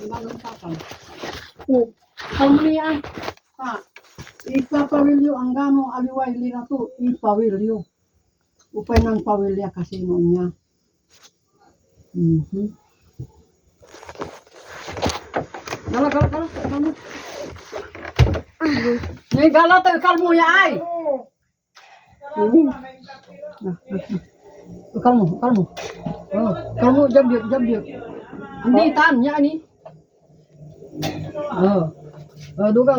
Ang ganun papang. Kami ipapawilyo ang gano aliway lina to, ipawilyo. Upay ng pawilya kasi noon niya. Gala. May gala tayo kalmo ya ay. Kalmo. Kalmo jambiyot. Hindi tan niya ni. Duga.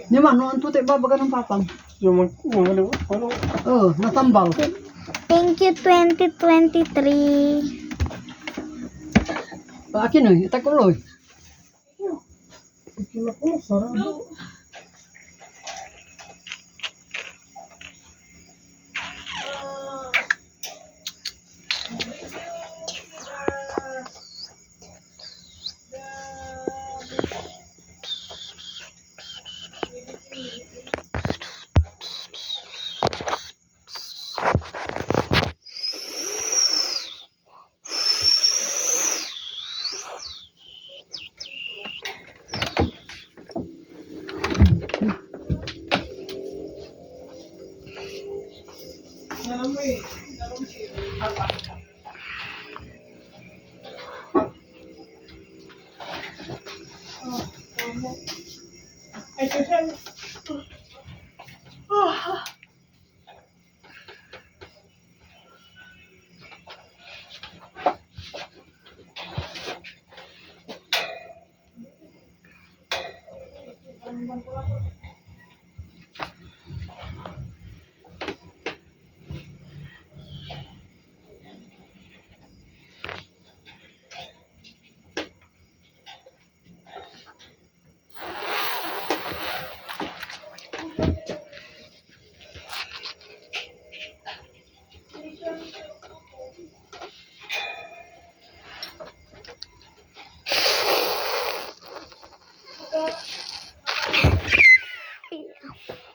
Ni man no anto te babaga ng papang. Yung ano? Natambal. Thank you 2023. Akin oy, takuloy. Sarap.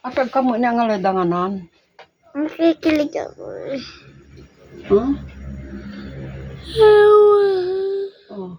Akag kamu ni ang aladanganan. Ang kikilig ako eh. Huh? Oh.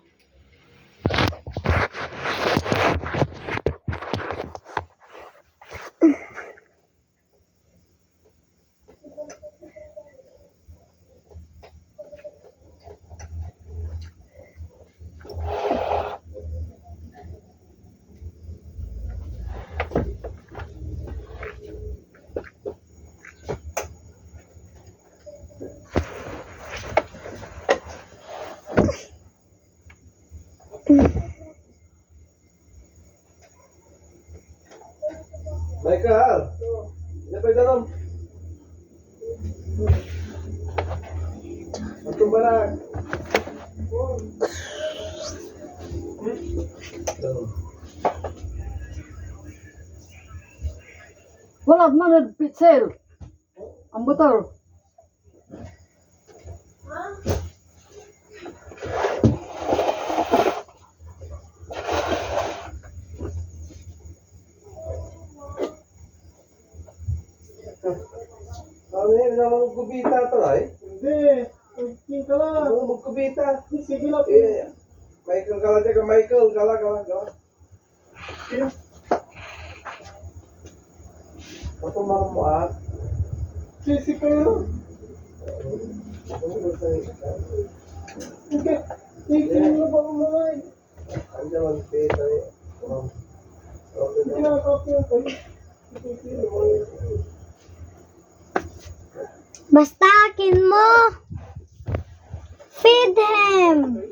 Michael, dapat dalam. Aku barang. Wala man pitsel. Ang botol. Ano yun? Magkubita ito ay? Hindi. Magking ka lang. Ano magkubita? Sige lang. Michael kala ka Michael. Kala. Ako mo Sisi kayo. Okay. Tingin mo ba kumain? Anda magpita eh. Hindi na copy yung kayo. Basta akin mo. Feed him.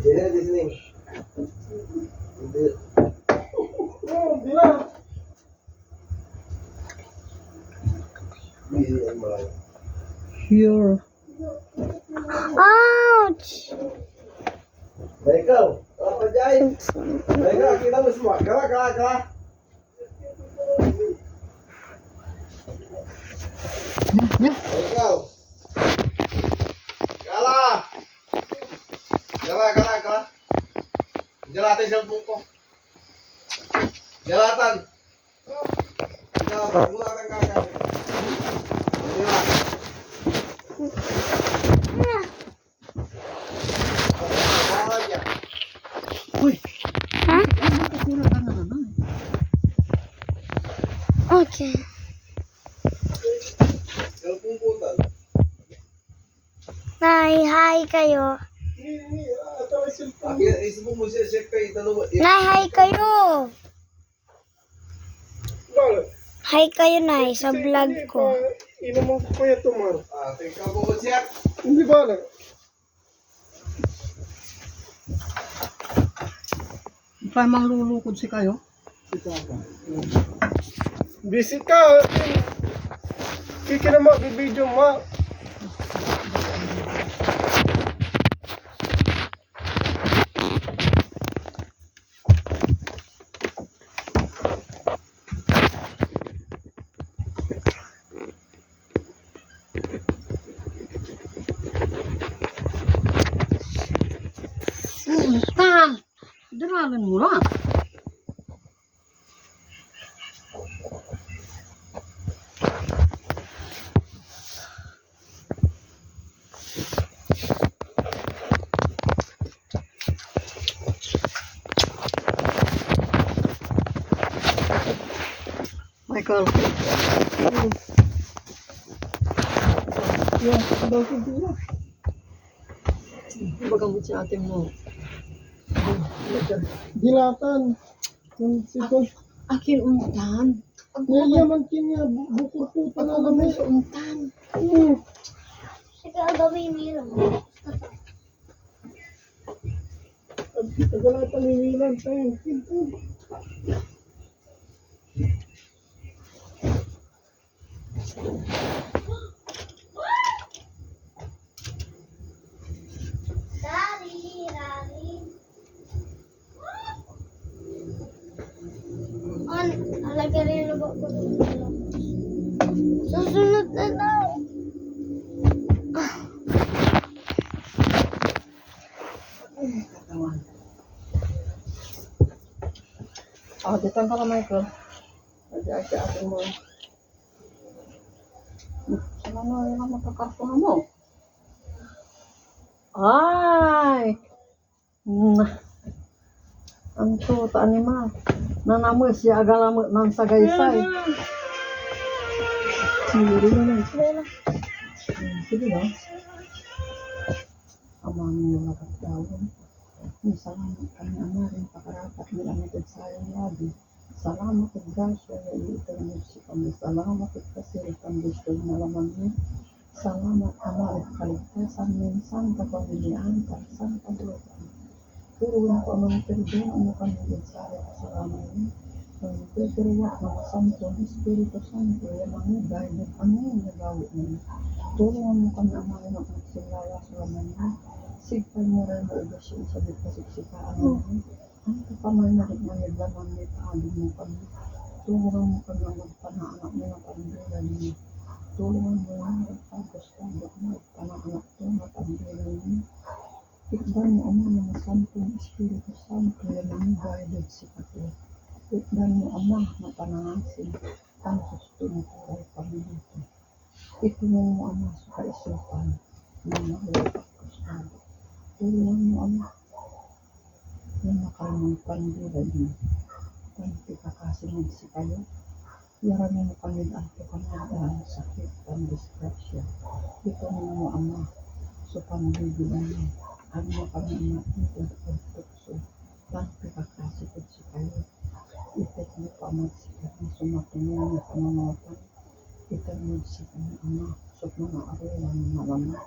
Disney. Hindi na. Here. Ouch. Michael, apa jahit? Michael, kita mo semua. Kala. Michael. Kala. Jalatan cellphone ko. Jalatan. Jalatan kakak. Uy, Ha? ano ka sila ka na naman? Okay. Kalau pumputan. Nay, hi kayo. Ini, atau cellphone. Akhirnya isi mo siya check kay dalawa. Nay, hi kayo. Bakit? Hi kayo, Nay, sa vlog ko. Inuman ko kaya tumar. Ah, tingka mo siya. Hindi ba lang? Pa manglulukod si kayo? Busy ka. Kiki na magbibideo ma. Tan! Daralan mo lang. Michael. Yan, bakit dito? Bagamot si ate mo. Dilatan. Yung sikon. Akin untan. Yayaman kinya, bukod po talaga mo. Untan. Sige, gawin nila. Tagalata nililan tayo. Dari. Alagay rin na ba ko? Susunod na daw. Ah, ditang ka Michael. Aja si ate mo. Sana na yung magkakartuhan mo. Ay! Ang tuta ni ma. Nanamoy siya agalamot ng sagaysay. Sige na. Sige na. Amang yung nakatawag. Salamat kami amarin pakarapat ni amitid sayang lagi. Salamat at grasya na iitanong si kami. Salamat at kasiritan gusto na laman niyo. Salamat ama at kaligtasan minsan kapamilian tarsan paglutan. Turuan ko amang perdon ano kami din sa salamat niyo. Pagpipiriwak ng Santo Espiritu Santo yung mga guide at ano yung nagawa niyo. Turuan mo kami amarin ang magsilala sa laman niyo. Sigpay mo rin mo ubasyon sa dipasiksikaan mo. Ang kapamay na rin na naglaman ni Tabi mo kami. Tulungan mo kami ang magpanaanak mo ng pandilan niyo. Tulungan mo ang magpagos tabak mo at panaanak mo ng pandilan niyo. Ikdan mo ama ng Santong Espiritu Santo yung mga guided si Kato. Ikdan mo ama na panangasin ang gusto mo kuray pamilito. Itunong mo ama sa kaisupan ng mga pagkostado. Tulungan mo ama yung makamang pandilan niyo. Tanti kakasinag si kayo. Yaran mo kami ato kamadaan sakit ang disgrasya. Itunong mo ama sa pandilan niyo. Ano mo kami natin at tukso. Tanti kakasinag si kayo. Itit mo pa magsikat na sumatunong na pamamatan. Itanong si kami ama sa mga arawan na lama.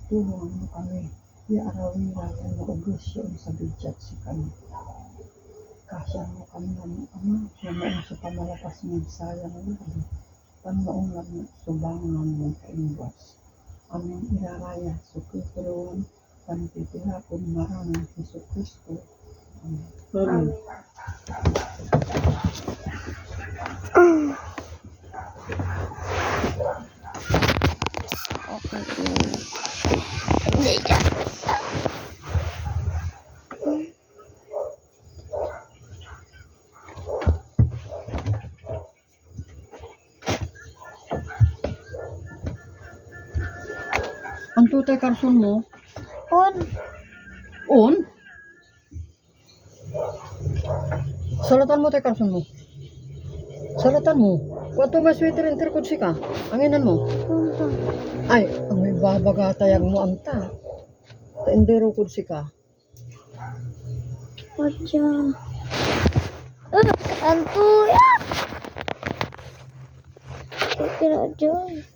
Tulungan mo kami. Iarawin natin na oblisyon sa bidyat si kami. Kasya mo kami ng ama na noong sa pamalapas ng sayang lagi. Panoong lang na subangan ng kaimbas. Aming iraraya sa Kristoon, panititira kong maranang Heso Kristo. Amen. Amen. Ang tutay karson mo, On. on? Salatan mo tayo karson mo. Salatan mo. Wato may sweater interkod si ka. Anginan mo. Punta. Ay, ang may babagatayag mo anta. Taindero kod si ka. Whatya? Antuya! Kira dyan.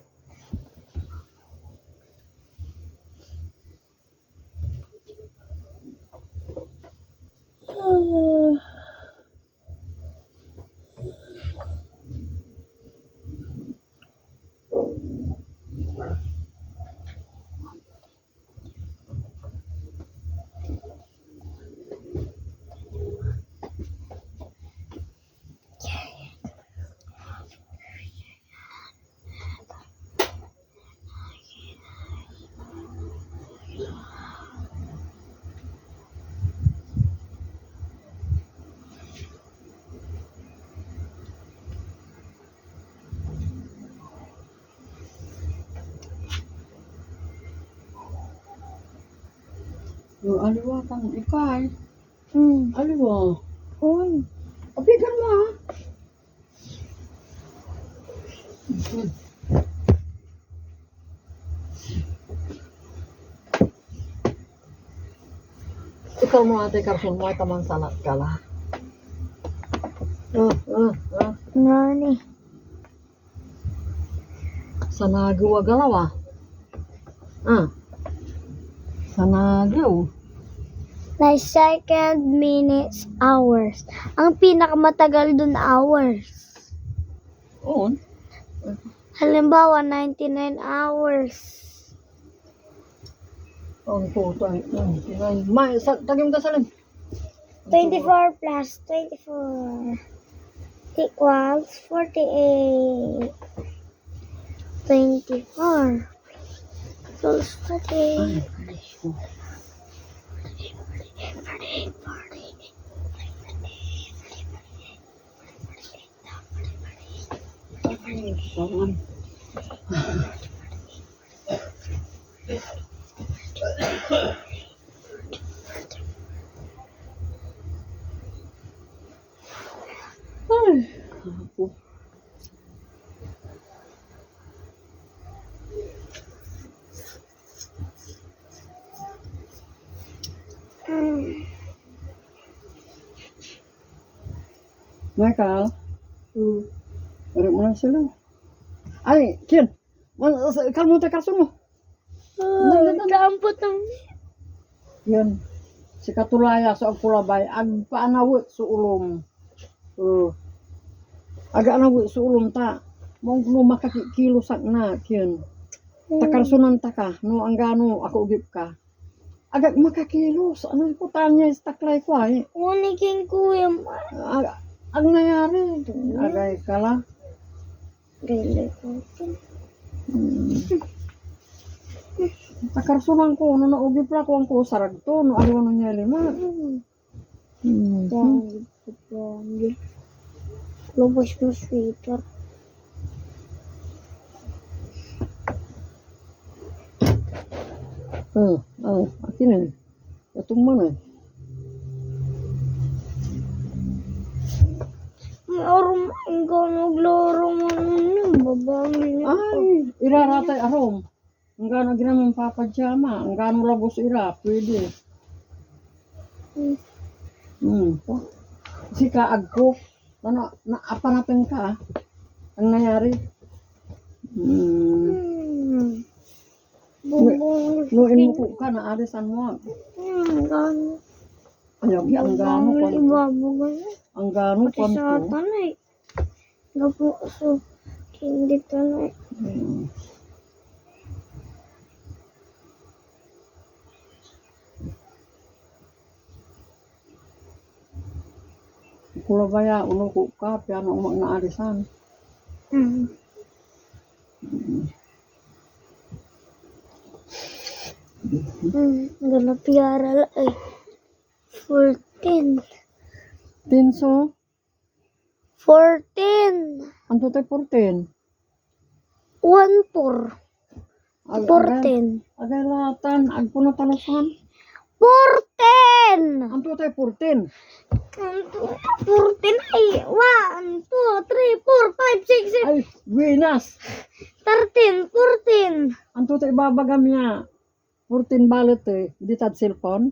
Yung aliwa kang ikay. Hmm. Aliwa. Uy. Apigan mo ha. Ikaw mo ate karson mo ay tamang salat ka la. Nani? Sanagawa galawa. Sanagaw. Na second, minutes, hours. Ang pinakamatagal dun hours. Oo. Halimbawa, 99 hours. Ang putay. May, tagim ka salim. 24 plus 24 equals 48. 24 plus 48. Sarang. Ay, ako. Michael, balik mo lang sila. Ay, Kian, kalmo tayo karson mo. Nagkaampot ng Yan, si Katulaya sa Agpulabay, agpaanawit sa ulom. Aga-anawit sa ulom ta. Mong no makakikilo sak na, Kian. Takarsunan ta ka, no ang gano ako ugip ka. Agak makakilos, ano ko tanya sa taklay ko ay. uniking kuya. Ang nangyari, agay ka la. Ganda ko. Takarsunan ko, no naugip la ko ang kusarag to, no aliwan no niya lima. Lubos mo sweater. Akin eh. Itong mana. Arum, ang gano'ng loro mo nun, babangin niya. Ay, iraratay arom. Ang gano'n ginamang papadyama. Ang gano'n labos ira, pwede. Kasi kaag ko, apa natin ka, ang nangyari. Bubong. Nuin mo ka na arisan mo. Gano'n. Ayaw, ang gano'n Babangin, kwanto. ibabagan. Ang gano'n Pati sa kwanto. tanay. Gapo, so, hindi tanay. Kulabaya, uno ko ka, piano umag na arisan. Gana piara la ay. 14. Tinso, 14. ang tutay 14. 1-4. 14. Agay latan, agpo na talusan. 14! Ang tutay 14. 14 ay 1, 2, 3, 4, 5, 6, 7, Ay, Venus. 13, 14. Ang tutay babagam niya. 14 balot eh. Di tat cellphone.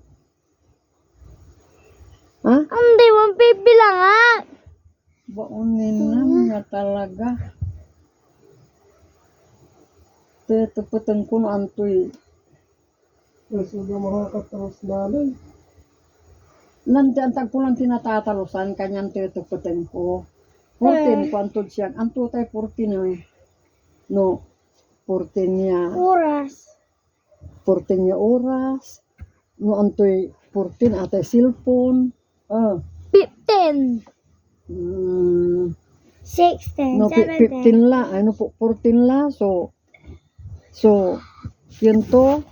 Ha? Hindi mo bibilangan. Baunin na niya talaga. Tetepeten ko na antoy. Kasi na makakatapos namin. Nanti ang tagpulang tinatatalusan kanyang tetepeten ko. 14 ko antod siya. Ang tutay 14 eh. No. 14 niya. Oras. 14 niya oras. No antoy 14 atay cellphone. 15, Mm, 16, no 17. 15 la. Ano po 14 la. So yun to.